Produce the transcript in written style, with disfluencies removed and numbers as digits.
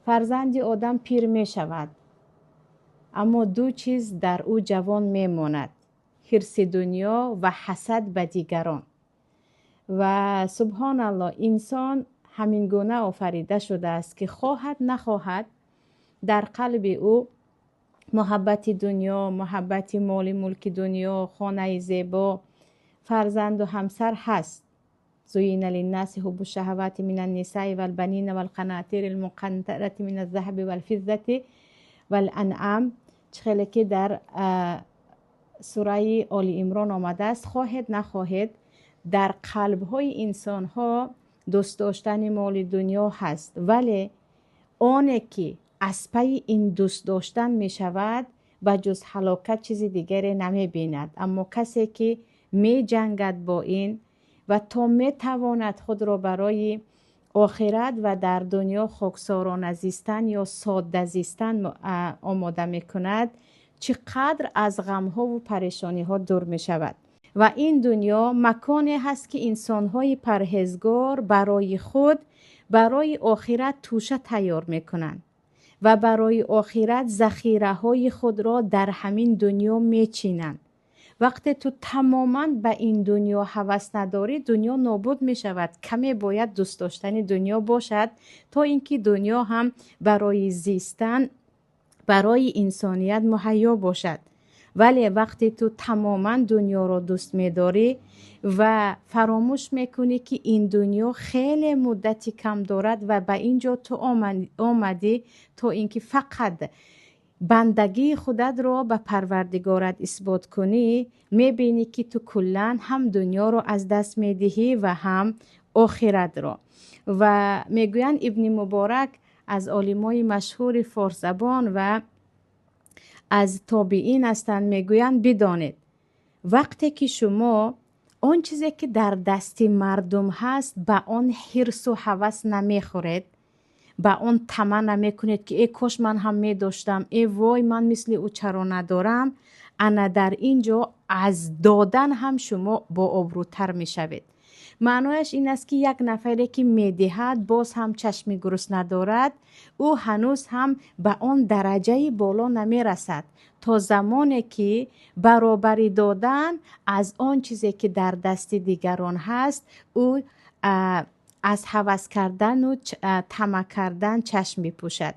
فرزند آدم پیر می شود، اما دو چیز در او جوان می ماند: حرص دنیا و حسد به دیگران. و سبحان الله، انسان همین گونه آفریده شده است که خواهد نخواهد در قلب او محبت دنیا، محبت مال ملک دنیا، خانه زیبا، فرزند و همسر هست. زین للناس حب الشهوات من النساء والبنین والقناطیر المقنطرة من الذهب والفضة والانعام، چخیلی که در سوره آل عمران آمده است. خواهد نخواهد در قلب های انسان ها دوست داشتن مال دنیا هست، ولی آنه که از پی این دوست داشتن می شود و جز هلاکت چیز دیگری نمی بیند. اما کسی که می جنگد با این و تا می تواند خود را برای آخرت و در دنیا خاکسارانه زیستن یا ساده زیستن آماده می کند، چقدر از غم ها و پریشانی ها دور می شود. و این دنیا مکانی هست که انسان های پرهیزگار برای خود، برای آخرت توشه تیار می کنند و برای آخرت ذخیره های خود را در همین دنیا می چینند. وقتی تو تماما به این دنیا هوس نداری، دنیا نابود می شود. کمی باید دوست داشتن دنیا باشد تا اینکه دنیا هم برای زیستن، برای انسانیت مهیا باشد. ولی وقتی تو تماما دنیا را دوست می داری و فراموش میکنی که این دنیا خیلی مدتی کم دارد و به اینجا تو آمدی تا اینکه فقط بندگی خودت را به پروردگارت اثبات کنی، میبینی که تو کلن هم دنیا را از دست میدهی و هم آخرت را. و میگوین ابن مبارک از عالمای مشهور فارس زبان و از تابعین هستند، میگویند بدانید وقتی که شما آن چیزی که در دست مردم هست به آن حرص و هوس نمیخورید، به آن طمع نمیکنید که ای کاش من هم می داشتم، ای وای من مثل او چرا ندارم، انا در اینجا از دادن هم شما با آبروتر می شوید. معنایش این است که یک نفری که می دهد باز هم چشم گرس ندارد، او هنوز هم به آن درجه بالا نمی رسد تا زمانی که برابری دادن از آن چیزی که در دست دیگران هست، او از هوس کردن و طمع کردن چشم می پوشد.